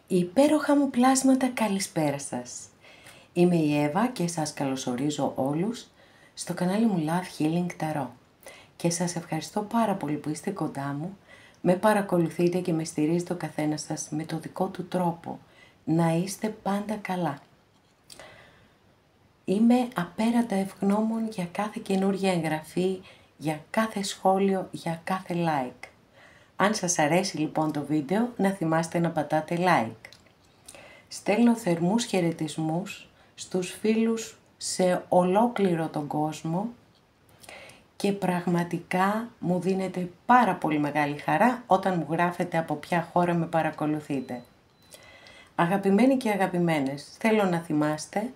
Υπέροχα μου πλάσματα, καλησπέρα σας. Είμαι η Εύα και σας καλωσορίζω όλους στο κανάλι μου Love Healing Tarot. Και σας ευχαριστώ πάρα πολύ που είστε κοντά μου, με παρακολουθείτε και με στηρίζετε ο καθένας σας με το δικό του τρόπο. Να είστε πάντα καλά. Είμαι απέραντα ευγνώμων για κάθε καινούργια εγγραφή, για κάθε σχόλιο, για κάθε like. Αν σας αρέσει λοιπόν το βίντεο, να θυμάστε να πατάτε like. Στέλνω θερμούς χαιρετισμούς στους φίλους σε ολόκληρο τον κόσμο και πραγματικά μου δίνετε πάρα πολύ μεγάλη χαρά όταν μου γράφετε από ποια χώρα με παρακολουθείτε. Αγαπημένοι και αγαπημένες, θέλω να θυμάστε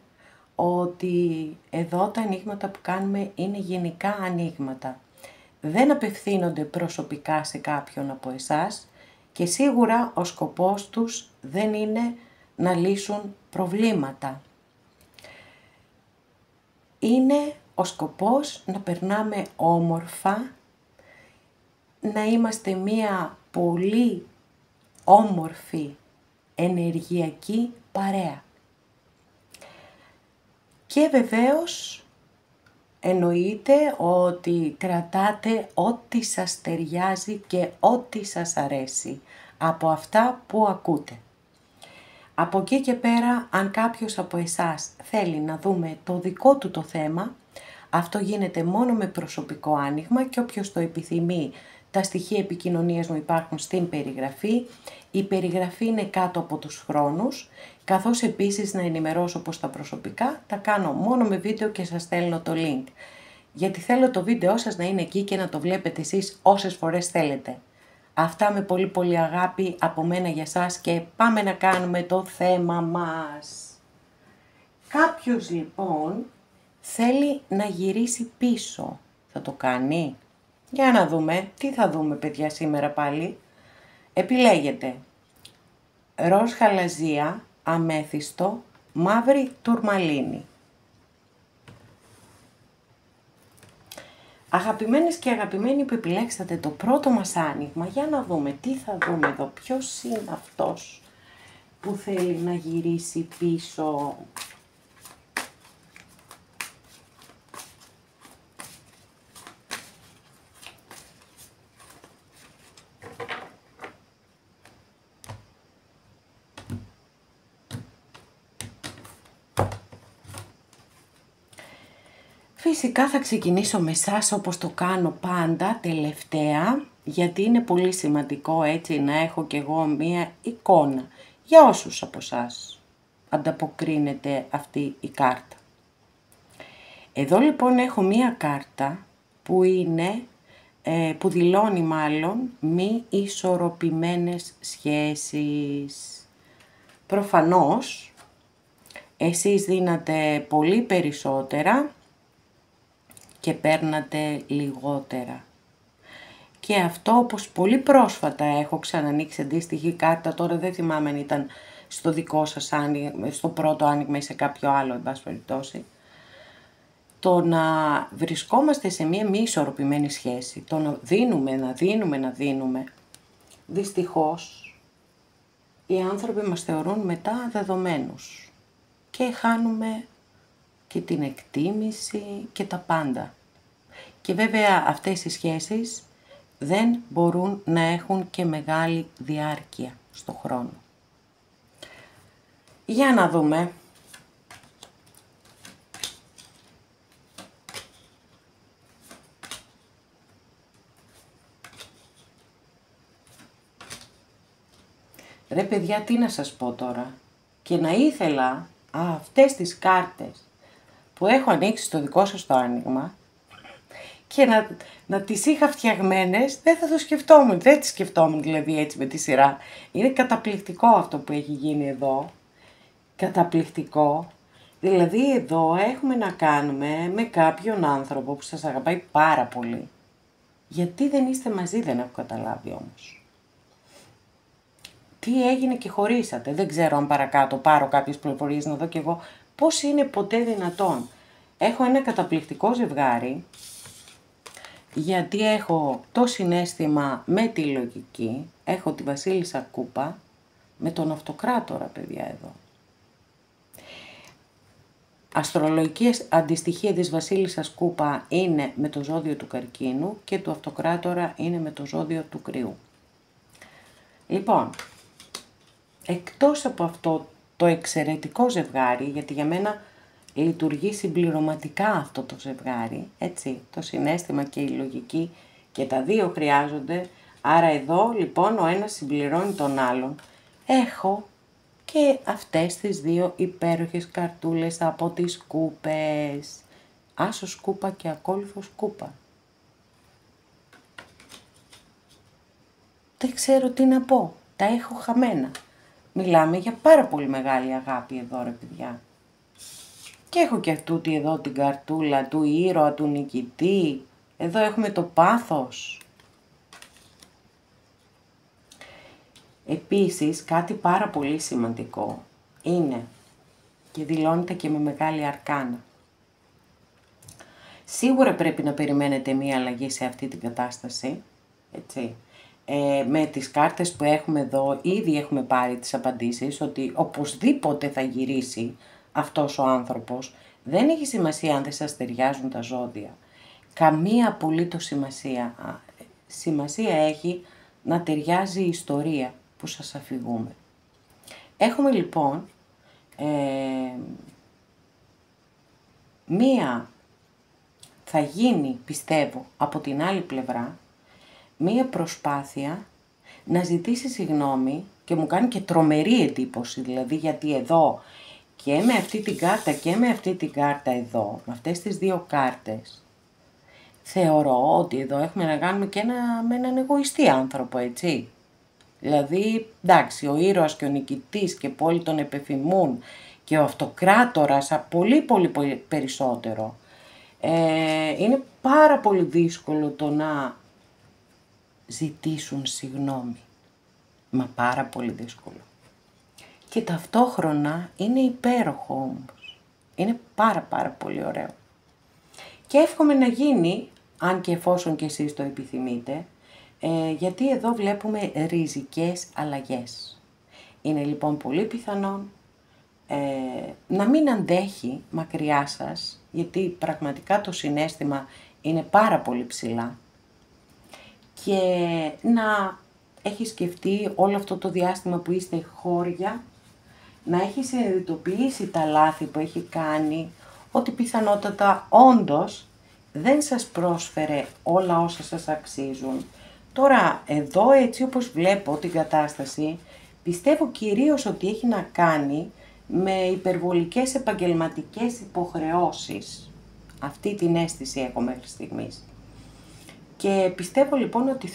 ότι εδώ τα ανοίγματα που κάνουμε είναι γενικά ανοίγματα. Δεν απευθύνονται προσωπικά σε κάποιον από εσάς και σίγουρα ο σκοπός τους δεν είναι να λύσουν προβλήματα. Είναι ο σκοπός να περνάμε όμορφα, να είμαστε μία πολύ όμορφη ενεργειακή παρέα. Και βεβαίως εννοείται ότι κρατάτε ό,τι σας ταιριάζει και ό,τι σας αρέσει από αυτά που ακούτε. Από εκεί και πέρα, αν κάποιος από εσάς θέλει να δούμε το δικό του το θέμα, αυτό γίνεται μόνο με προσωπικό άνοιγμα και όποιος το επιθυμεί, τα στοιχεία επικοινωνίας μου υπάρχουν στην περιγραφή. Η περιγραφή είναι κάτω από τους χρόνους, καθώς επίσης να ενημερώσω πως τα προσωπικά τα κάνω μόνο με βίντεο και σας στέλνω το link. Γιατί θέλω το βίντεο σας να είναι εκεί και να το βλέπετε εσείς όσες φορές θέλετε. Αυτά με πολύ πολύ αγάπη από μένα για σας και πάμε να κάνουμε το θέμα μας. Κάποιος λοιπόν θέλει να γυρίσει πίσω. Θα το κάνει? Για να δούμε. Τι θα δούμε παιδιά σήμερα πάλι? Επιλέγετε ροζ χαλαζία, αμέθιστο, μαύρη τουρμαλίνη. Αγαπημένες και αγαπημένοι που επιλέξατε το πρώτο μας άνοιγμα, για να δούμε τι θα δούμε εδώ, ποιος είναι αυτός που θέλει να γυρίσει πίσω. Φυσικά θα ξεκινήσω με εσάς όπως το κάνω πάντα τελευταία, γιατί είναι πολύ σημαντικό έτσι να έχω κι εγώ μία εικόνα για όσους από εσάς ανταποκρίνεται αυτή η κάρτα. Εδώ λοιπόν έχω μία κάρτα που είναι, που δηλώνει μάλλον μη ισορροπημένες σχέσεις. Προφανώς εσείς δίνατε πολύ περισσότερα και παίρνατε λιγότερα. Και αυτό όπως πολύ πρόσφατα έχω ξανανοίξει αντίστοιχη κάρτα, τώρα δεν θυμάμαι αν ήταν στο δικό σας άνοιγμα, στο πρώτο άνοιγμα ή σε κάποιο άλλο, εν πάση περιπτώσει. Το να βρισκόμαστε σε μία μη ισορροπημένη σχέση, το να δίνουμε, δυστυχώς οι άνθρωποι μας θεωρούν μετά δεδομένους και χάνουμε και την εκτίμηση και τα πάντα. Και βέβαια αυτές οι σχέσεις δεν μπορούν να έχουν και μεγάλη διάρκεια στο χρόνο. Για να δούμε. Ρε παιδιά, τι να σας πω τώρα. Και να ήθελα αυτές τις κάρτες που έχω ανοίξει στο δικό σας το άνοιγμα και να τις είχα φτιαγμένες, δεν θα το σκεφτόμουν, δεν τις σκεφτόμουν δηλαδή έτσι με τη σειρά. Είναι καταπληκτικό αυτό που έχει γίνει εδώ, καταπληκτικό. Δηλαδή εδώ έχουμε να κάνουμε με κάποιον άνθρωπο που σας αγαπάει πάρα πολύ. Γιατί δεν είστε μαζί, δεν έχω καταλάβει όμως. Τι έγινε και χωρίσατε, δεν ξέρω αν παρακάτω πάρω κάποιες πληροφορίες να δω κι εγώ πώς είναι ποτέ δυνατόν. Έχω ένα καταπληκτικό ζευγάρι, γιατί έχω το συναίσθημα με τη λογική, έχω τη Βασίλισσα Κούπα, με τον Αυτοκράτορα, παιδιά, εδώ. Αστρολογική αντιστοιχεία της Βασίλισσας Κούπα είναι με το ζώδιο του Καρκίνου και του Αυτοκράτορα είναι με το ζώδιο του Κρυού. Λοιπόν, εκτός από αυτό το εξαιρετικό ζευγάρι, γιατί για μένα λειτουργεί συμπληρωματικά αυτό το ζευγάρι, έτσι, το συναίσθημα και η λογική και τα δύο χρειάζονται, άρα εδώ λοιπόν ο ένας συμπληρώνει τον άλλον. Έχω και αυτές τις δύο υπέροχες καρτούλες από τις κούπες, άσος κούπα και ακόλουθος κούπα. Δεν ξέρω τι να πω, τα έχω χαμένα. Μιλάμε για πάρα πολύ μεγάλη αγάπη εδώ, ρε παιδιά. Και έχω και αυτούτη εδώ την καρτούλα του ήρωα, του νικητή. Εδώ έχουμε το πάθος. Επίσης, κάτι πάρα πολύ σημαντικό είναι και δηλώνεται και με μεγάλη αρκάνα. Σίγουρα πρέπει να περιμένετε μία αλλαγή σε αυτή την κατάσταση, έτσι. Με τις κάρτες που έχουμε εδώ, ήδη έχουμε πάρει τις απαντήσεις ότι οπωσδήποτε θα γυρίσει αυτός ο άνθρωπος. Δεν έχει σημασία αν δεν σας ταιριάζουν τα ζώδια. Καμία απολύτως σημασία. Σημασία έχει να ταιριάζει η ιστορία που σας αφηγούμε. Έχουμε λοιπόν θα γίνει, πιστεύω, από την άλλη πλευρά, μία προσπάθεια να ζητήσει συγγνώμη και μου κάνει και τρομερή εντύπωση, δηλαδή γιατί εδώ και με αυτή την κάρτα και με αυτή την κάρτα εδώ, με αυτές τις δύο κάρτες, θεωρώ ότι εδώ έχουμε να κάνουμε και με έναν εγωιστή άνθρωπο, έτσι. Δηλαδή, εντάξει, ο ήρωας και ο νικητής και που όλοι τον επεφημούν και ο Αυτοκράτορας πολύ περισσότερο. Είναι πάρα πολύ δύσκολο το να ζητήσουν συγγνώμη. Μα πάρα πολύ δύσκολο. Και ταυτόχρονα είναι υπέροχο όμως. Είναι πάρα πολύ ωραίο. Και εύχομαι να γίνει, αν και εφόσον και εσείς το επιθυμείτε, γιατί εδώ βλέπουμε ριζικές αλλαγές. Είναι λοιπόν πολύ πιθανόν να μην αντέχει μακριά σας, γιατί πραγματικά το συναίσθημα είναι πάρα πολύ ψηλά και να έχει σκεφτεί όλο αυτό το διάστημα που είστε χώρια, να έχει συνειδητοποιήσει τα λάθη που έχει κάνει, ότι πιθανότατα όντως δεν σας πρόσφερε όλα όσα σας αξίζουν. Τώρα εδώ έτσι όπως βλέπω την κατάσταση, πιστεύω κυρίως ότι έχει να κάνει με υπερβολικές επαγγελματικές υποχρεώσεις. Αυτή την αίσθηση έχω μέχρι στιγμής. Και πιστεύω λοιπόν ότι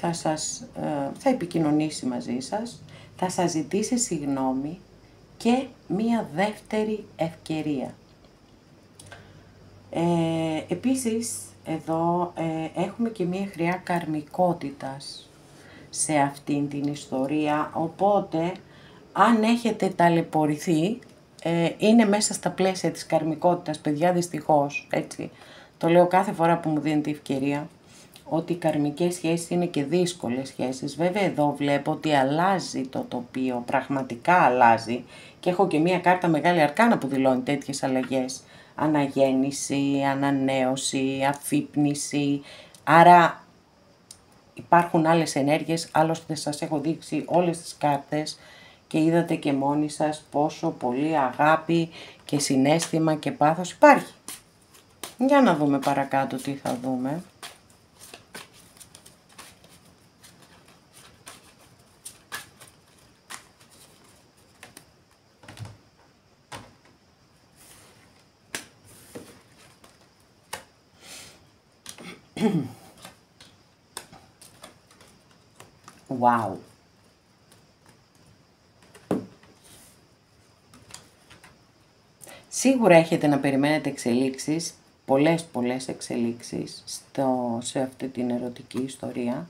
θα επικοινωνήσει μαζί σας, θα σας ζητήσει συγγνώμη και μία δεύτερη ευκαιρία. Επίσης εδώ έχουμε και μία χρειά καρμικότητας σε αυτήν την ιστορία, οπότε αν έχετε ταλαιπωρηθεί, είναι μέσα στα πλαίσια της καρμικότητας, παιδιά, δυστυχώς, έτσι. Το λέω κάθε φορά που μου δίνεται η ευκαιρία, ότι οι καρμικές σχέσεις είναι και δύσκολες σχέσεις. Βέβαια εδώ βλέπω ότι αλλάζει το τοπίο, πραγματικά αλλάζει και έχω και μία κάρτα μεγάλη αρκάνα που δηλώνει τέτοιες αλλαγές. Αναγέννηση, ανανέωση, αφύπνιση, άρα υπάρχουν άλλες ενέργειες, άλλωστε σας έχω δείξει όλες τις κάρτες και είδατε και μόνοι σας πόσο πολύ αγάπη και συναίσθημα και πάθος υπάρχει. Για να δούμε παρακάτω τι θα δούμε. Wow. Σίγουρα έχετε να περιμένετε εξελίξεις, πολλές εξελίξεις σε αυτή την ερωτική ιστορία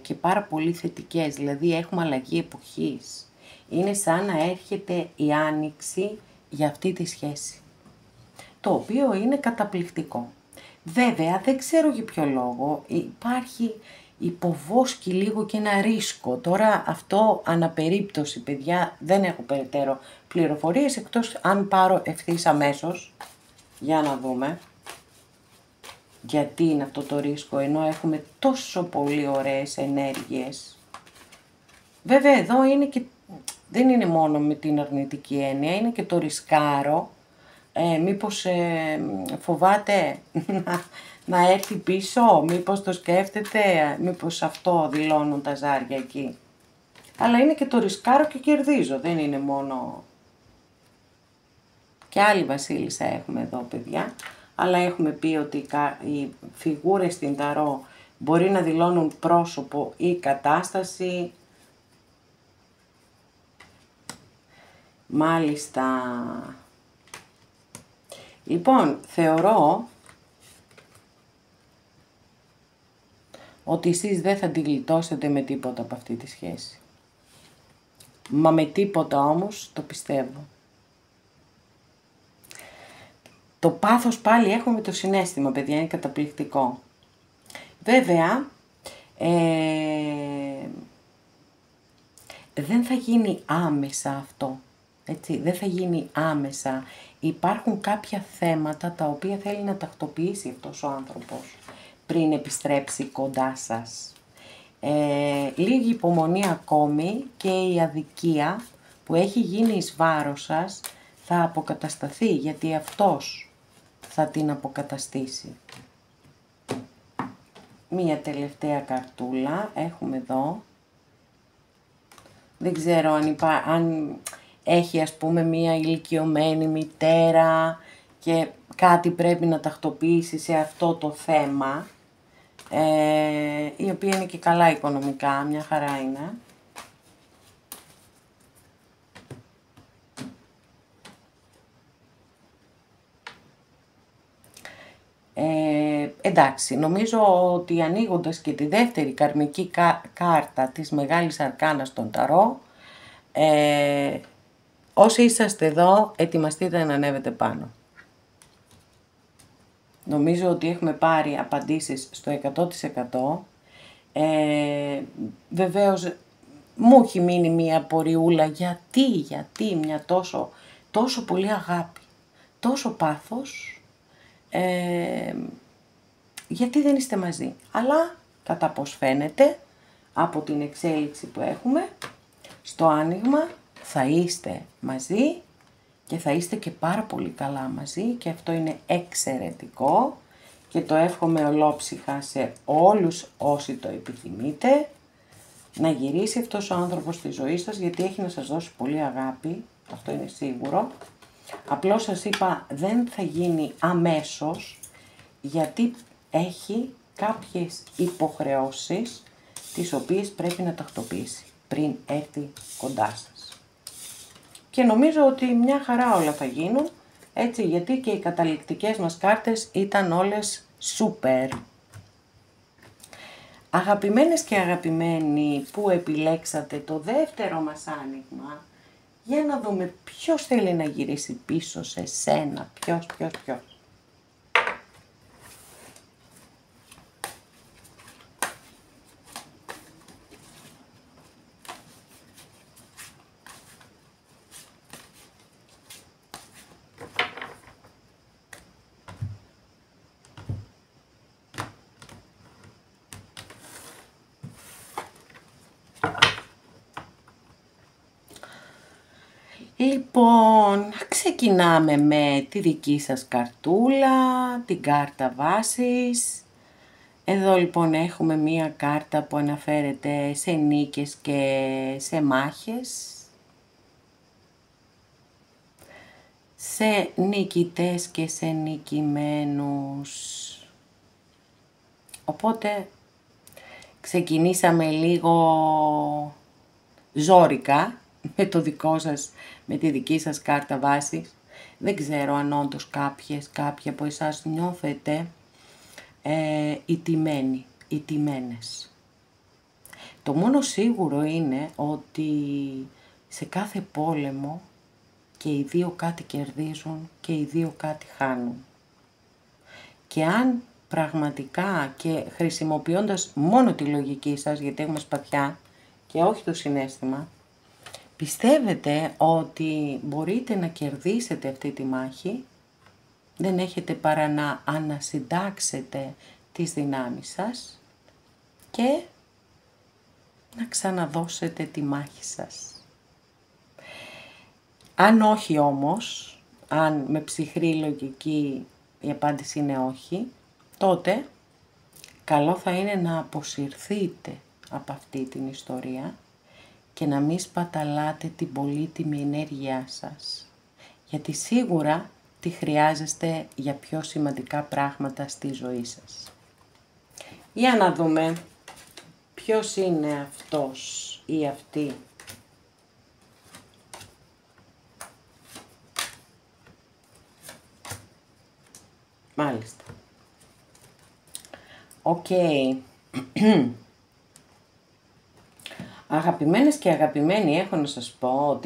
και πάρα πολύ θετικές, δηλαδή έχουμε αλλαγή εποχής. Είναι σαν να έρχεται η άνοιξη για αυτή τη σχέση, το οποίο είναι καταπληκτικό. Βέβαια, δεν ξέρω για ποιο λόγο, υπάρχει υποβόσκει λίγο και ένα ρίσκο. Τώρα αυτό αναπερίπτωση, παιδιά, δεν έχω περαιτέρω πληροφορίες, εκτός αν πάρω ευθύς αμέσως, για να δούμε γιατί είναι αυτό το ρίσκο, ενώ έχουμε τόσο πολύ ωραίες ενέργειες. Βέβαια εδώ είναι και, δεν είναι μόνο με την αρνητική έννοια, είναι και το ρισκάρο. Μήπως φοβάται να έρθει πίσω, μήπως το σκέφτεται, μήπως αυτό δηλώνουν τα ζάρια εκεί. Αλλά είναι και το ρισκάρω και κερδίζω, δεν είναι μόνο... Και άλλη βασίλισσα έχουμε εδώ, παιδιά, αλλά έχουμε πει ότι οι φιγούρες στην ταρό μπορεί να δηλώνουν πρόσωπο ή κατάσταση. Μάλιστα. Λοιπόν, θεωρώ ότι εσείς δεν θα τη γλιτώσετε με τίποτα από αυτή τη σχέση. Μα με τίποτα όμως το πιστεύω. Το πάθος πάλι έχουμε το συναίσθημα, παιδιά, είναι καταπληκτικό. Βέβαια, δεν θα γίνει άμεσα αυτό, έτσι, δεν θα γίνει άμεσα. Υπάρχουν κάποια θέματα τα οποία θέλει να τακτοποιήσει αυτός ο άνθρωπος πριν επιστρέψει κοντά σας. Λίγη υπομονή ακόμη και η αδικία που έχει γίνει εις βάρος σας θα αποκατασταθεί, γιατί αυτός θα την αποκαταστήσει. Μία τελευταία καρτούλα έχουμε εδώ. Δεν ξέρω αν έχει, ας πούμε, μία ηλικιωμένη μητέρα και κάτι πρέπει να τακτοποιήσει σε αυτό το θέμα, η οποία είναι και καλά οικονομικά, μια χαρά είναι. Εντάξει, νομίζω ότι ανοίγοντας και τη δεύτερη καρμική κάρτα της Μεγάλης Αρκάνας των Ταρό, όσοι είσαστε εδώ, ετοιμαστείτε να ανέβετε πάνω. Νομίζω ότι έχουμε πάρει απαντήσεις στο 100%. Βεβαίως, μου έχει μείνει μία απορριούλα, γιατί μια τόσο πολύ αγάπη, τόσο πάθος, γιατί δεν είστε μαζί. Αλλά, κατά πώς φαίνεται, από την εξέλιξη που έχουμε, στο άνοιγμα θα είστε μαζί και θα είστε και πάρα πολύ καλά μαζί και αυτό είναι εξαιρετικό και το εύχομαι ολόψυχα σε όλους όσοι το επιθυμείτε, να γυρίσει αυτός ο άνθρωπος στη ζωή σας, γιατί έχει να σας δώσει πολύ αγάπη, αυτό είναι σίγουρο. Απλώς σας είπα, δεν θα γίνει αμέσως, γιατί έχει κάποιες υποχρεώσεις τις οποίες πρέπει να τακτοποιήσει πριν έρθει κοντά σας. Και νομίζω ότι μια χαρά όλα θα γίνουν, έτσι, γιατί και οι καταληκτικές μας κάρτες ήταν όλες σούπερ. Αγαπημένες και αγαπημένοι που επιλέξατε το δεύτερο μας άνοιγμα, για να δούμε ποιος θέλει να γυρίσει πίσω σε σένα, ποιος. Λοιπόν, ξεκινάμε με τη δική σας καρτούλα, την κάρτα βάσης. Εδώ λοιπόν έχουμε μία κάρτα που αναφέρεται σε νίκες και σε μάχες. Σε νικητές και σε νικημένους. Οπότε ξεκινήσαμε λίγο ζόρικα με το δικό σας, με τη δική σας κάρτα βάσης. Δεν ξέρω αν όντως κάποιοι από εσάς νιώθετε ηττημένες. Το μόνο σίγουρο είναι ότι σε κάθε πόλεμο και οι δύο κάτι κερδίζουν και οι δύο κάτι χάνουν. Και αν πραγματικά και χρησιμοποιώντας μόνο τη λογική σας, γιατί έχουμε σπαθιά και όχι το συναίσθημα, πιστεύετε ότι μπορείτε να κερδίσετε αυτή τη μάχη, δεν έχετε παρά να ανασυντάξετε τις δυνάμεις σας και να ξαναδώσετε τη μάχη σας. Αν όχι όμως, αν με ψυχρή λογική η απάντηση είναι όχι, τότε καλό θα είναι να αποσυρθείτε από αυτή την ιστορία και να μην σπαταλάτε την πολύτιμη ενέργειά σας, γιατί σίγουρα τη χρειάζεστε για πιο σημαντικά πράγματα στη ζωή σας. Για να δούμε ποιος είναι αυτός ή αυτή. Μάλιστα. Οκ. Αγαπημένες και αγαπημένοι, έχω να σας πω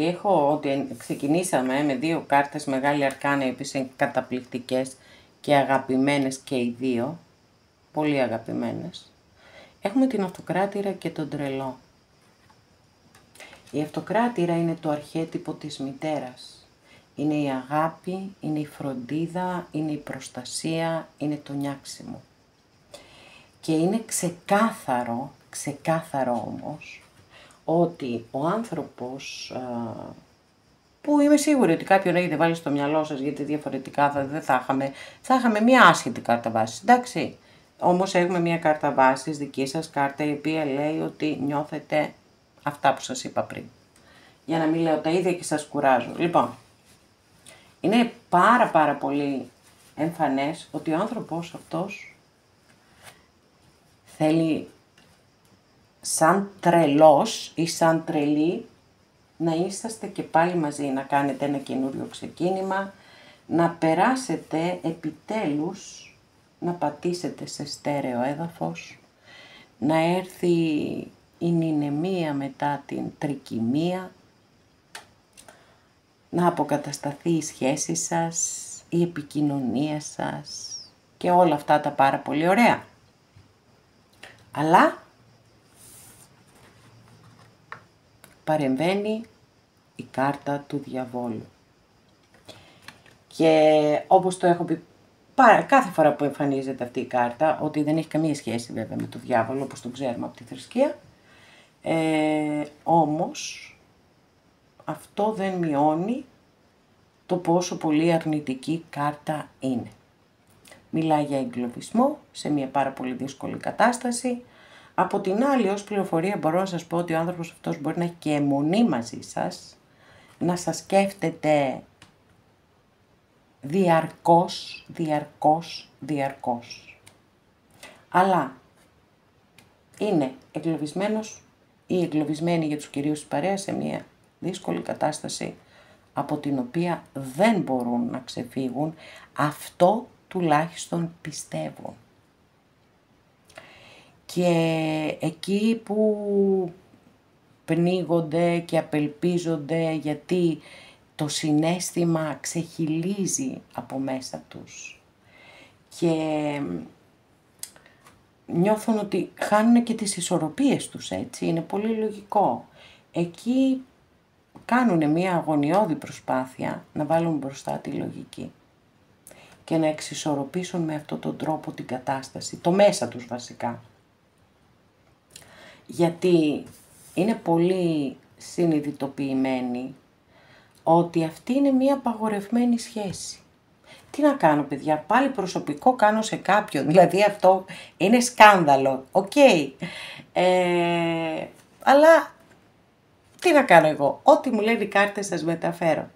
ότι ξεκινήσαμε με 2 κάρτες Μεγάλη Αρκάνα, οι οποίες είναι καταπληκτικές και αγαπημένες και οι 2, πολύ αγαπημένες. Έχουμε την Αυτοκράτηρα και τον Τρελό. Η Αυτοκράτηρα είναι το αρχέτυπο της μητέρας. Είναι η αγάπη, είναι η φροντίδα, είναι η προστασία, είναι το νιάξιμο. Και είναι ξεκάθαρο όμως, ότι ο άνθρωπος, που είμαι σίγουρη ότι κάποιον έχετε βάλει στο μυαλό σας, γιατί διαφορετικά δεν θα είχαμε μία άσχετη κάρτα βάσης, εντάξει. Όμως έχουμε μία κάρτα βάσης, δική σας κάρτα, η οποία λέει ότι νιώθετε αυτά που σας είπα πριν. Για να μην λέω τα ίδια και σας κουράζω. Λοιπόν, είναι πάρα πολύ εμφανές ότι ο άνθρωπος αυτός θέλει σαν τρελός ή σαν τρελή να είσαστε και πάλι μαζί, να κάνετε ένα καινούριο ξεκίνημα, να περάσετε επιτέλους, να πατήσετε σε στέρεο έδαφος, να έρθει η νηνεμία μετά την τρικυμία, να αποκατασταθεί η σχέση σας, η επικοινωνία σας και όλα αυτά τα πάρα πολύ ωραία. Αλλά παρεμβαίνει η κάρτα του διαβόλου. Και όπως το έχω πει κάθε φορά που εμφανίζεται αυτή η κάρτα, ότι δεν έχει καμία σχέση βέβαια με το διάβολο, όπως το ξέρουμε από τη θρησκεία, όμως αυτό δεν μειώνει το πόσο πολύ αρνητική κάρτα είναι. Μιλάει για εγκλωβισμό σε μια πάρα πολύ δύσκολη κατάσταση. Από την άλλη, ως πληροφορία μπορώ να σας πω ότι ο άνθρωπος αυτός μπορεί να έχει και αιμονή μαζί σας, να σας σκέφτεται διαρκώς. Αλλά είναι εγκλωβισμένος ή εγκλωβισμένη για τους κυρίους της παρέας σε μια δύσκολη κατάσταση από την οποία δεν μπορούν να ξεφύγουν, αυτό τουλάχιστον πιστεύουν. Και εκεί που πνίγονται και απελπίζονται γιατί το συναίσθημα ξεχυλίζει από μέσα τους και νιώθουν ότι χάνουν και τις ισορροπίες τους, έτσι, είναι πολύ λογικό. Εκεί κάνουν μια αγωνιώδη προσπάθεια να βάλουν μπροστά τη λογική και να εξισορροπήσουν με αυτόν τον τρόπο την κατάσταση, το μέσα τους βασικά. Γιατί είναι πολύ συνειδητοποιημένοι ότι αυτή είναι μια απαγορευμένη σχέση. Τι να κάνω παιδιά, πάλι προσωπικό κάνω σε κάποιον, δηλαδή αυτό είναι σκάνδαλο, οκ. Αλλά τι να κάνω εγώ, ό,τι μου λένε οι κάρτες σας μεταφέρω.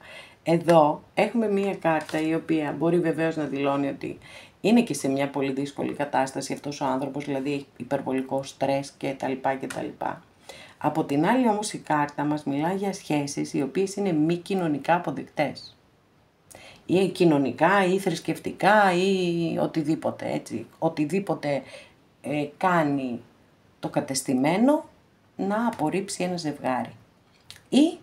Εδώ έχουμε μία κάρτα η οποία μπορεί βεβαίως να δηλώνει ότι είναι και σε μια πολύ δύσκολη κατάσταση αυτός ο άνθρωπος, δηλαδή έχει υπερβολικό στρες κτλ. Από την άλλη όμως η κάρτα μας μιλάει για σχέσεις οι οποίες είναι μη κοινωνικά αποδεκτές. Ή κοινωνικά ή θρησκευτικά ή οτιδήποτε, έτσι. Οτιδήποτε κάνει το κατεστημένο να απορρίψει ένα ζευγάρι. Ή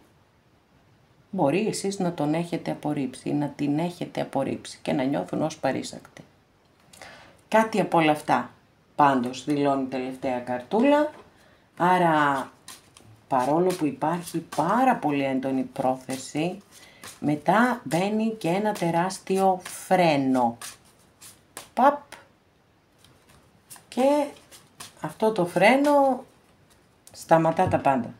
μπορεί εσείς να τον έχετε απορρίψει ή να την έχετε απορρίψει και να νιώθουν ως παρήσακτοι. Κάτι από όλα αυτά πάντως δηλώνει η τελευταία καρτούλα, άρα παρόλο που υπάρχει πάρα πολύ έντονη πρόθεση, μετά μπαίνει και ένα τεράστιο φρένο. Παπ! Και αυτό το φρένο σταματά τα πάντα.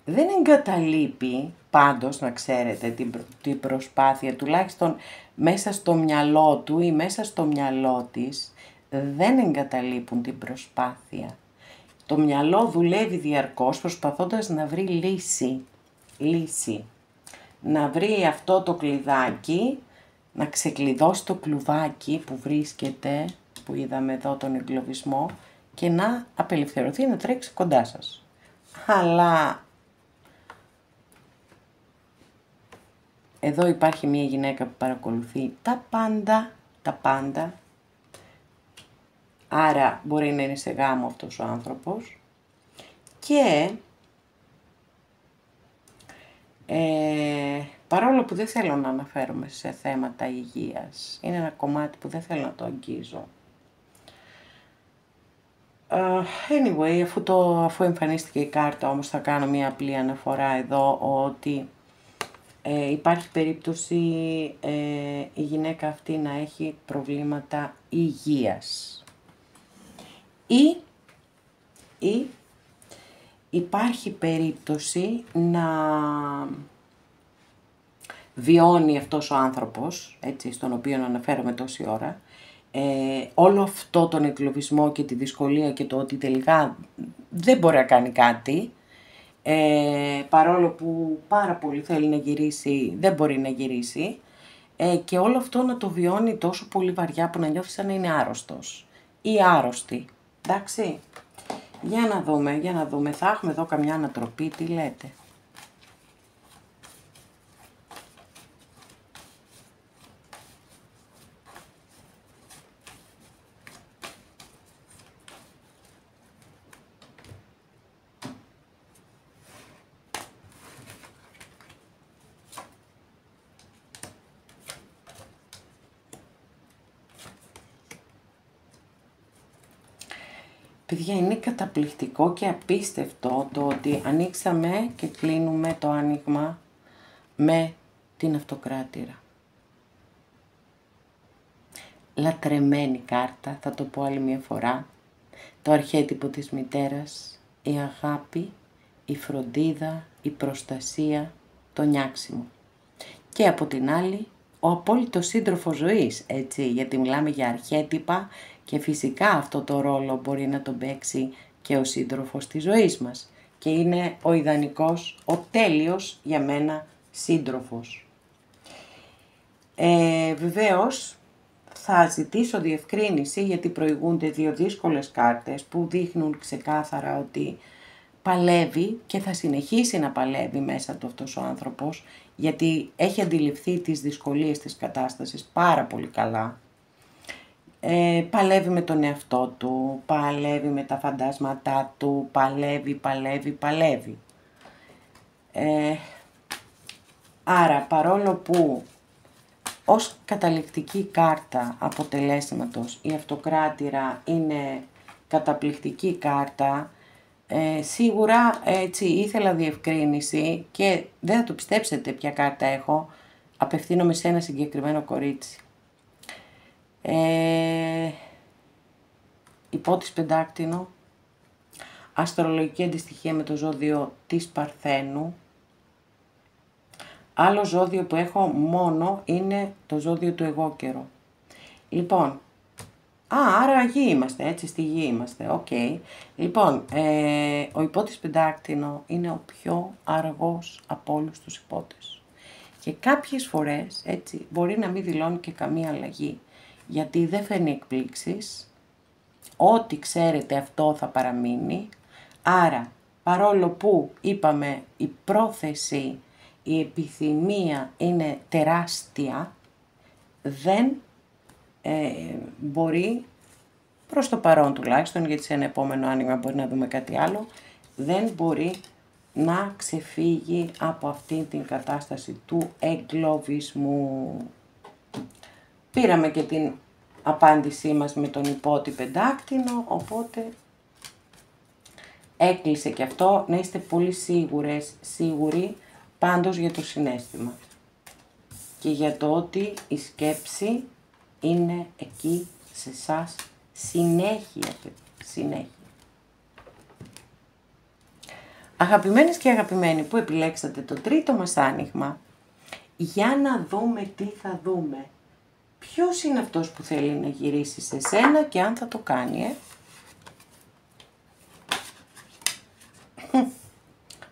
Δεν εγκαταλείπει πάντως, να ξέρετε, την προσπάθεια, τουλάχιστον μέσα στο μυαλό του ή μέσα στο μυαλό της, δεν εγκαταλείπουν την προσπάθεια. Το μυαλό δουλεύει διαρκώς προσπαθώντας να βρει λύση. Να βρει αυτό το κλειδάκι, να ξεκλειδώσει το κλουβάκι που βρίσκεται, που είδαμε εδώ τον εγκλωβισμό, και να απελευθερωθεί, να τρέξει κοντά σας. Αλλά εδώ υπάρχει μια γυναίκα που παρακολουθεί τα πάντα, άρα μπορεί να είναι σε γάμο αυτός ο άνθρωπος και παρόλο που δεν θέλω να αναφέρομαι σε θέματα υγείας, είναι ένα κομμάτι που δεν θέλω να το αγγίζω. Anyway, αφού εμφανίστηκε η κάρτα όμως θα κάνω μια απλή αναφορά εδώ ότι υπάρχει περίπτωση η γυναίκα αυτή να έχει προβλήματα υγείας ή υπάρχει περίπτωση να βιώνει αυτός ο άνθρωπος, έτσι, στον οποίο αναφέρομαι τόση ώρα, όλο αυτό τον εγκλωβισμό και τη δυσκολία και το ότι τελικά δεν μπορεί να κάνει κάτι, παρόλο που πάρα πολύ θέλει να γυρίσει, δεν μπορεί να γυρίσει, και όλο αυτό να το βιώνει τόσο πολύ βαριά που να νιώθει σαν να είναι άρρωστος ή άρρωστη. Εντάξει, για να δούμε, θα έχουμε εδώ καμιά ανατροπή, τι λέτε. Παιδιά, είναι καταπληκτικό και απίστευτο το ότι ανοίξαμε και κλείνουμε το άνοιγμα με την αυτοκράτηρα. Λατρεμένη κάρτα, θα το πω άλλη μια φορά. Το αρχέτυπο της μητέρας, η αγάπη, η φροντίδα, η προστασία, το νιάξιμο. Και από την άλλη, ο απόλυτος σύντροφος ζωής, έτσι, γιατί μιλάμε για αρχέτυπα και φυσικά αυτό το ρόλο μπορεί να τον παίξει και ο σύντροφος της ζωής μας. Και είναι ο ιδανικός, ο τέλειος για μένα σύντροφος. Βεβαίως θα ζητήσω διευκρίνηση γιατί προηγούνται δύο δύσκολες κάρτες που δείχνουν ξεκάθαρα ότι παλεύει και θα συνεχίσει να παλεύει μέσα του αυτός ο άνθρωπος, γιατί έχει αντιληφθεί τις δυσκολίες της κατάστασης πάρα πολύ καλά. Παλεύει με τον εαυτό του, παλεύει με τα φαντάσματά του, παλεύει. Άρα παρόλο που ως καταληκτική κάρτα αποτελέσματος η αυτοκράτηρα είναι καταπληκτική κάρτα, σίγουρα έτσι ήθελα διευκρίνηση και δεν θα το πιστέψετε ποια κάρτα έχω, απευθύνομαι σε ένα συγκεκριμένο κορίτσι. Υπότις πεντάκτηνο, αστρολογική αντιστοιχεία με το ζώδιο της Παρθένου. Άλλο ζώδιο που έχω μόνο είναι το ζώδιο του εγώκερο. Λοιπόν, άρα γη είμαστε, έτσι, στη γη είμαστε, οκ. Λοιπόν, ο υπότης πεντάκτηνο είναι ο πιο αργός από όλους τους υπότες. Και κάποιες φορές, έτσι, μπορεί να μην δηλώνει και καμία αλλαγή, γιατί δεν φέρνει εκπλήξεις, ό,τι ξέρετε αυτό θα παραμείνει, άρα παρόλο που είπαμε η πρόθεση, η επιθυμία είναι τεράστια, δεν μπορεί, προς το παρόν τουλάχιστον, γιατί σε ένα επόμενο άνοιγμα μπορεί να δούμε κάτι άλλο, δεν μπορεί να ξεφύγει από αυτή την κατάσταση του εγκλωβισμού. Πήραμε και την απάντησή μας με τον υπότι πεντάκτηνο, οπότε έκλεισε και αυτό. Να είστε πολύ σίγουροι πάντως για το συναίσθημα και για το ότι η σκέψη είναι εκεί σε εσάς συνέχεια. Αγαπημένες και αγαπημένοι που επιλέξατε το τρίτο μας άνοιγμα, για να δούμε τι θα δούμε. Ποιος είναι αυτός που θέλει να γυρίσει σε σένα και αν θα το κάνει,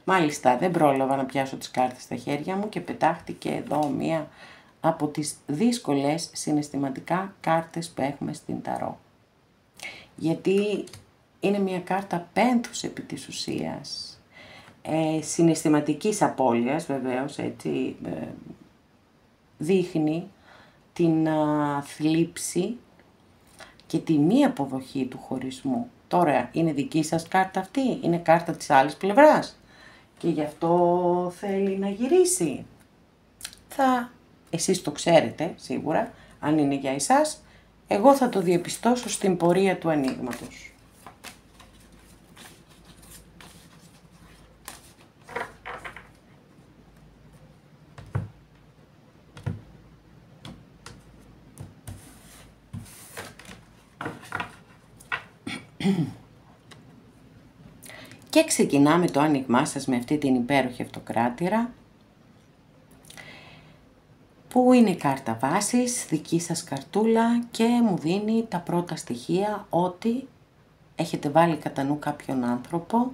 Μάλιστα, δεν πρόλαβα να πιάσω τις κάρτες στα χέρια μου και πετάχτηκε εδώ μία από τις δύσκολες συναισθηματικά κάρτες που έχουμε στην ταρό. Γιατί είναι μία κάρτα πένθους επί της ουσίας, συναισθηματικής απώλειας βεβαίως, έτσι, δείχνει την θλίψη και τη μη αποδοχή του χωρισμού. Τώρα, είναι δική σας κάρτα αυτή, είναι κάρτα της άλλης πλευράς και γι' αυτό θέλει να γυρίσει. Εσείς το ξέρετε σίγουρα, αν είναι για εσάς, εγώ θα το διαπιστώσω στην πορεία του ανοίγματος. Και ξεκινάμε το άνοιγμά σας με αυτή την υπέροχη αυτοκράτηρα, που είναι η κάρτα βάσης, δική σας καρτούλα και μου δίνει τα πρώτα στοιχεία ότι έχετε βάλει κατά νου κάποιον άνθρωπο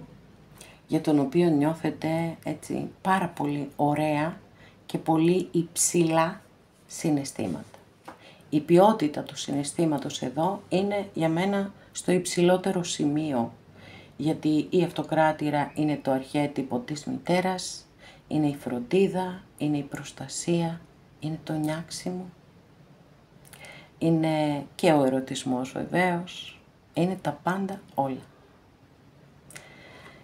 για τον οποίο νιώθετε έτσι πάρα πολύ ωραία και πολύ υψηλά συναισθήματα. Η ποιότητα του συναισθήματος εδώ είναι για μένα στο υψηλότερο σημείο, γιατί η αυτοκράτηρα είναι το αρχέτυπο της μητέρας, είναι η φροντίδα, είναι η προστασία, είναι το νιάξιμο, είναι και ο ερωτισμός βεβαίως, είναι τα πάντα όλα.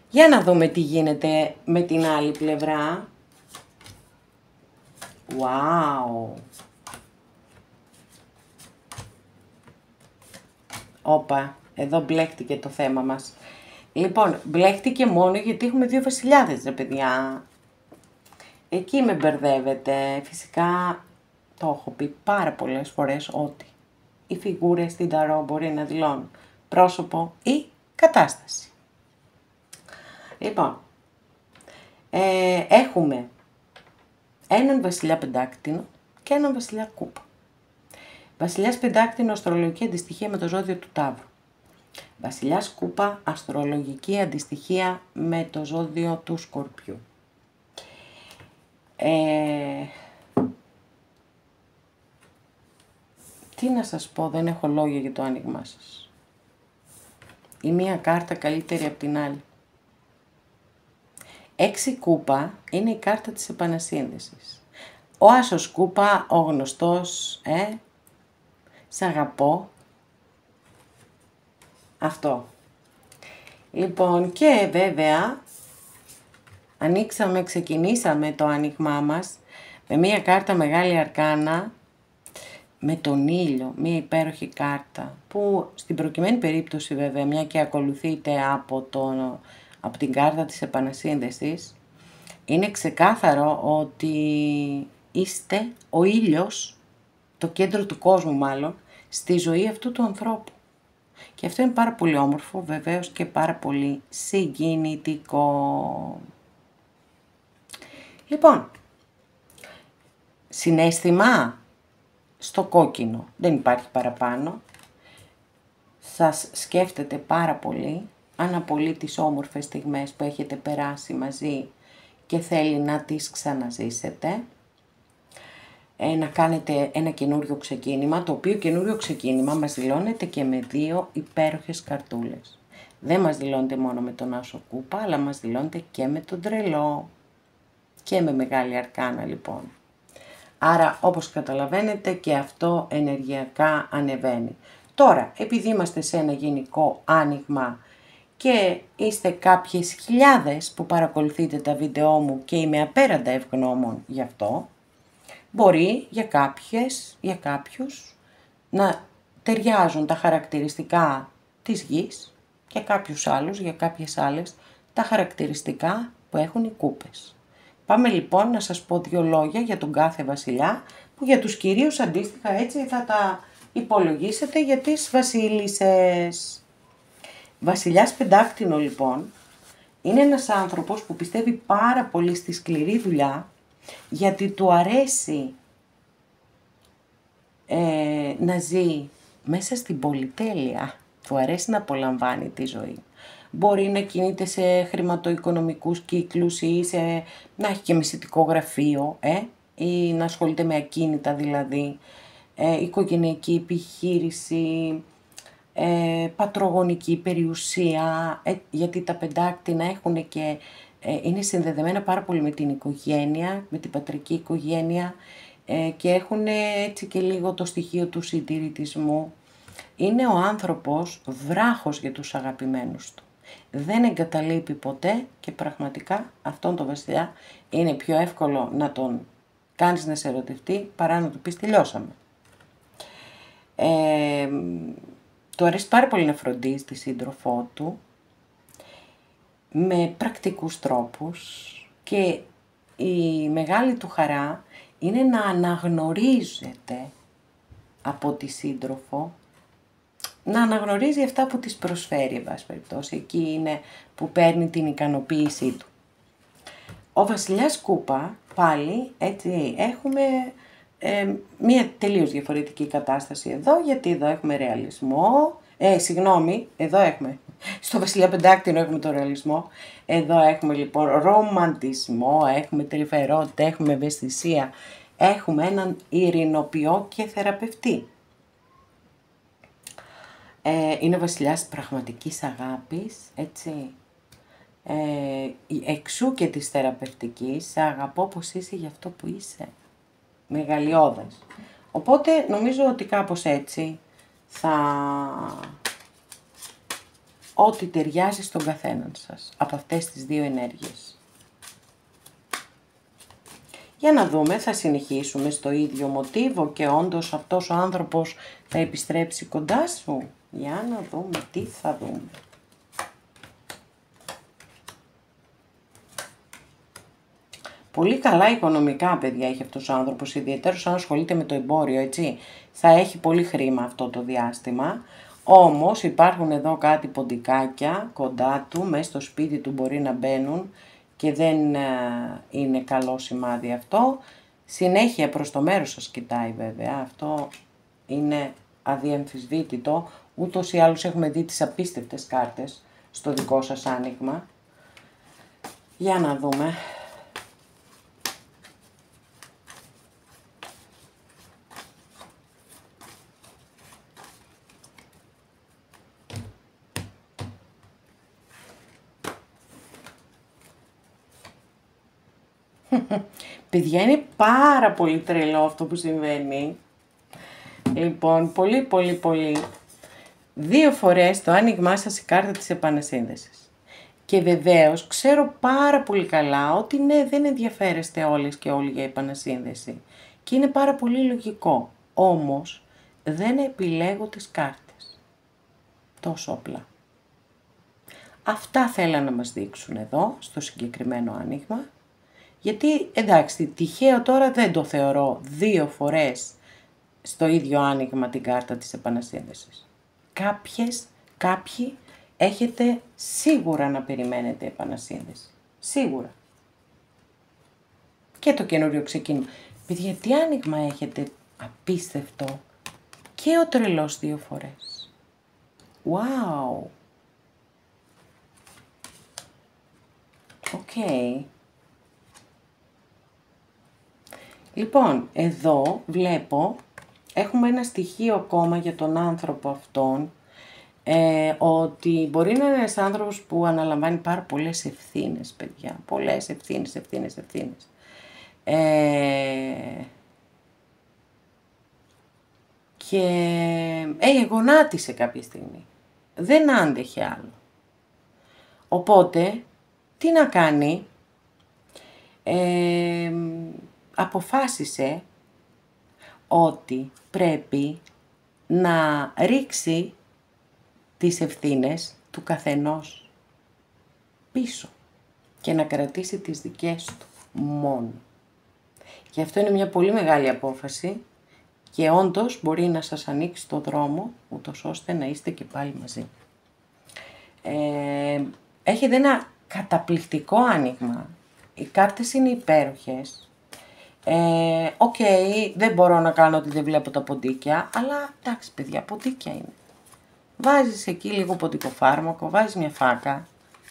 Για να δούμε τι γίνεται με την άλλη πλευρά. Wow! Όπα, εδώ μπλέχτηκε το θέμα μας. Λοιπόν, μπλέχτηκε μόνο γιατί έχουμε δύο βασιλιάδες, ρε παιδιά. Εκεί με μπερδεύετε. Φυσικά το έχω πει πάρα πολλές φορές ότι οι φιγούρες στην ταρό μπορεί να δηλώνουν πρόσωπο ή κατάσταση. Λοιπόν, έχουμε έναν βασιλιά πεντάκτηνο και έναν βασιλιά κούπα. Βασιλιάς πεντάκτηνο, αστρολογική αντιστοιχεία με το ζώδιο του Ταύρου. Βασιλιάς κούπα, αστρολογική αντιστοιχεία με το ζώδιο του Σκορπιού. Τι να σας πω, δεν έχω λόγια για το άνοιγμά σας. Η μία κάρτα καλύτερη από την άλλη. 6 κούπα είναι η κάρτα της επανασύνδεσης. Ο άσος κούπα, ο γνωστός, σ' αγαπώ. Αυτό. Λοιπόν, και βέβαια, ξεκινήσαμε το άνοιγμά μας με μία κάρτα μεγάλη αρκάνα, με τον ήλιο, μία υπέροχη κάρτα, που στην προκειμένη περίπτωση βέβαια, μια και ακολουθείται από την κάρτα της επανασύνδεσης, είναι ξεκάθαρο ότι είστε ο ήλιος, το κέντρο του κόσμου μάλλον, στη ζωή αυτού του ανθρώπου. Και αυτό είναι πάρα πολύ όμορφο, βεβαίως, και πάρα πολύ συγκινητικό. Λοιπόν, συναίσθημα στο κόκκινο, δεν υπάρχει παραπάνω. Σας σκέφτεται πάρα πολύ, αναπολύει τις όμορφες στιγμές που έχετε περάσει μαζί και θέλει να τις ξαναζήσετε. Να κάνετε ένα καινούριο ξεκίνημα, το οποίο καινούριο ξεκίνημα μας δηλώνεται και με δύο υπέροχες καρτούλες. Δεν μας δηλώνεται μόνο με τον άσο κούπα, αλλά μας δηλώνεται και με τον τρελό και με μεγάλη αρκάνα λοιπόν. Άρα όπως καταλαβαίνετε και αυτό ενεργειακά ανεβαίνει. Τώρα, επειδή είμαστε σε ένα γενικό άνοιγμα και είστε κάποιες χιλιάδες που παρακολουθείτε τα βίντεό μου και είμαι απέραντα ευγνώμων γι' αυτό, μπορεί για κάποιους να ταιριάζουν τα χαρακτηριστικά της γης και κάποιους άλλους, για κάποιες άλλες, τα χαρακτηριστικά που έχουν οι κούπες. Πάμε λοιπόν να σας πω 2 λόγια για τον κάθε βασιλιά, που για τους κυρίους αντίστοιχα έτσι θα τα υπολογίσετε για τις βασίλισσες. Βασιλιάς Πεντάκτηνο λοιπόν είναι ένας άνθρωπος που πιστεύει πάρα πολύ στη σκληρή δουλειά, γιατί του αρέσει να ζει μέσα στην πολυτέλεια, του αρέσει να απολαμβάνει τη ζωή. Μπορεί να κινείται σε χρηματοοικονομικούς κύκλους ή να έχει και μεσητικό γραφείο ή να ασχολείται με ακίνητα δηλαδή, οικογενειακή επιχείρηση, πατρογονική περιουσία, γιατί τα πεντάκτηνα έχουν και είναι συνδεδεμένα πάρα πολύ με την οικογένεια, με την πατρική οικογένεια και έχουν έτσι και λίγο το στοιχείο του συντηρητισμού. Είναι ο άνθρωπος βράχος για τους αγαπημένους του. Δεν εγκαταλείπει ποτέ και πραγματικά αυτόν τον βασιλιά είναι πιο εύκολο να τον κάνεις να σε ερωτευτεί παρά να του πεις τελειώσαμε. Του αρέσει πάρα πολύ να φροντίζει τη σύντροφό του με πρακτικούς τρόπους και η μεγάλη του χαρά είναι να αναγνωρίζεται από τη σύντροφο, να αναγνωρίζει αυτά που της προσφέρει, εν πάση περιπτώσει. Εκεί είναι που παίρνει την ικανοποίησή του. Ο βασιλιάς Κούπα, πάλι, έτσι, έχουμε μία τελείως διαφορετική κατάσταση εδώ, γιατί εδώ έχουμε ρεαλισμό, εδώ έχουμε, στο βασιλιά Πεντάκτηνο έχουμε το ρεαλισμό, εδώ έχουμε λοιπόν ρομαντισμό, έχουμε τρυφερότητα, έχουμε ευαισθησία, έχουμε έναν ειρηνοποιό και θεραπευτή. Είναι ο βασιλιάς πραγματικής αγάπης, έτσι, εξού και της θεραπευτικής, σε αγαπώ όπως είσαι για αυτό που είσαι, μεγαλειώδες. Οπότε νομίζω ότι κάπως έτσι ό,τι ταιριάζει στον καθέναν σας, από αυτές τις 2 ενέργειες. Για να δούμε, θα συνεχίσουμε στο ίδιο μοτίβο και όντως αυτός ο άνθρωπος θα επιστρέψει κοντά σου. Για να δούμε τι θα δούμε. Πολύ καλά οικονομικά, παιδιά, έχει αυτός ο άνθρωπος, ιδιαίτερος αν ασχολείται με το εμπόριο, έτσι. Θα έχει πολύ χρήμα αυτό το διάστημα. Όμως υπάρχουν εδώ κάτι ποντικάκια κοντά του, μέσα στο σπίτι του μπορεί να μπαίνουν και δεν είναι καλό σημάδι αυτό. Συνέχεια προς το μέρος σας κοιτάει βέβαια, αυτό είναι αδιαμφισβήτητο. Ούτως ή άλλως έχουμε δει τις απίστευτες κάρτες στο δικό σας άνοιγμα. Για να δούμε. Παιδιά, είναι πάρα πολύ τρελό αυτό που συμβαίνει. Λοιπόν, πολύ. 2 φορές το άνοιγμά σας η κάρτα της επανασύνδεσης. Και βεβαίως ξέρω πάρα πολύ καλά ότι ναι, δεν ενδιαφέρεστε όλες και όλοι για επανασύνδεση. Και είναι πάρα πολύ λογικό. Όμως δεν επιλέγω τις κάρτες. Τόσο απλά. Αυτά θέλω να μας δείξουν εδώ, στο συγκεκριμένο άνοιγμα. Γιατί, εντάξει, τυχαίο τώρα δεν το θεωρώ 2 φορές στο ίδιο άνοιγμα την κάρτα της επανασύνδεσης. Κάποιοι έχετε σίγουρα να περιμένετε επανασύνδεση. Σίγουρα. Και το καινούριο ξεκίνημα. Παιδιά, τι άνοιγμα έχετε απίστευτο. Και ο τρελός 2 φορές. Wow. Οκ. Λοιπόν, εδώ βλέπω, έχουμε ένα στοιχείο ακόμα για τον άνθρωπο αυτόν, ότι μπορεί να είναι ένας άνθρωπος που αναλαμβάνει πάρα πολλές ευθύνες, παιδιά. Πολλές ευθύνες. Και γονάτισε κάποια στιγμή. Δεν άντεχε άλλο. Οπότε, τι να κάνει, αποφάσισε ότι πρέπει να ρίξει τις ευθύνες του καθενός πίσω και να κρατήσει τις δικές του μόνο. Και αυτό είναι μια πολύ μεγάλη απόφαση και όντως μπορεί να σας ανοίξει το δρόμο, ούτως ώστε να είστε και πάλι μαζί. Έχετε ένα καταπληκτικό άνοιγμα. Οι κάρτες είναι υπέροχες. Οκ, δεν μπορώ να κάνω ότι δεν βλέπω τα ποντίκια, αλλά εντάξει παιδιά, ποντίκια είναι. Βάζεις εκεί λίγο ποντικοφάρμακο, βάζεις μια φάκα,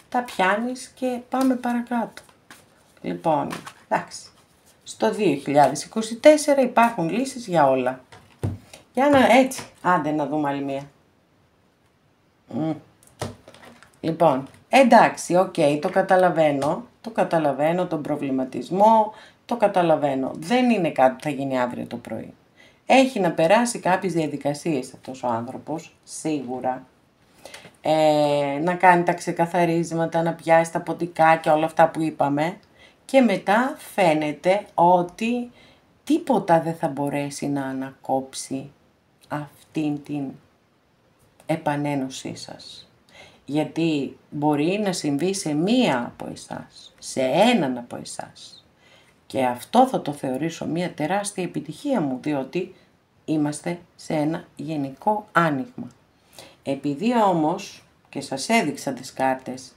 τα πιάνεις και πάμε παρακάτω. Λοιπόν, εντάξει, στο 2024 υπάρχουν λύσεις για όλα. Για να, έτσι, άντε να δούμε άλλη μία. Λοιπόν, εντάξει, οκ, το καταλαβαίνω τον προβληματισμό, το καταλαβαίνω. Δεν είναι κάτι που θα γίνει αύριο το πρωί. Έχει να περάσει κάποιες διαδικασίες αυτός ο άνθρωπος, σίγουρα. Να κάνει τα ξεκαθαρίσματα, να πιάσει τα ποντικάκια, όλα αυτά που είπαμε. Και μετά φαίνεται ότι τίποτα δεν θα μπορέσει να ανακόψει αυτήν την επανένωσή σας. Γιατί μπορεί να συμβεί σε μία από εσάς, σε έναν από εσάς. Και αυτό θα το θεωρήσω μία τεράστια επιτυχία μου, διότι είμαστε σε ένα γενικό άνοιγμα. Επειδή όμως, και σας έδειξα τις κάρτες,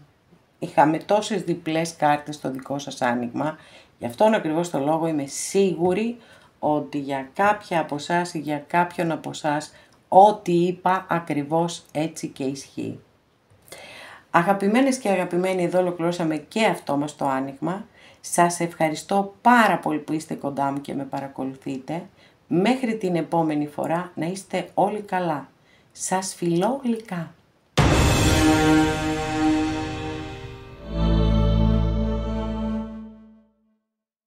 είχαμε τόσες διπλές κάρτες στο δικό σας άνοιγμα, γι' αυτόν ακριβώς το λόγο είμαι σίγουρη ότι για κάποια από εσάς ή για κάποιον από εσάς, ό,τι είπα ακριβώς έτσι και ισχύει. Αγαπημένες και αγαπημένοι, εδώ ολοκληρώσαμε και αυτό μας το άνοιγμα. Σας ευχαριστώ πάρα πολύ που είστε κοντά μου και με παρακολουθείτε. Μέχρι την επόμενη φορά να είστε όλοι καλά. Σας φιλώ γλυκά.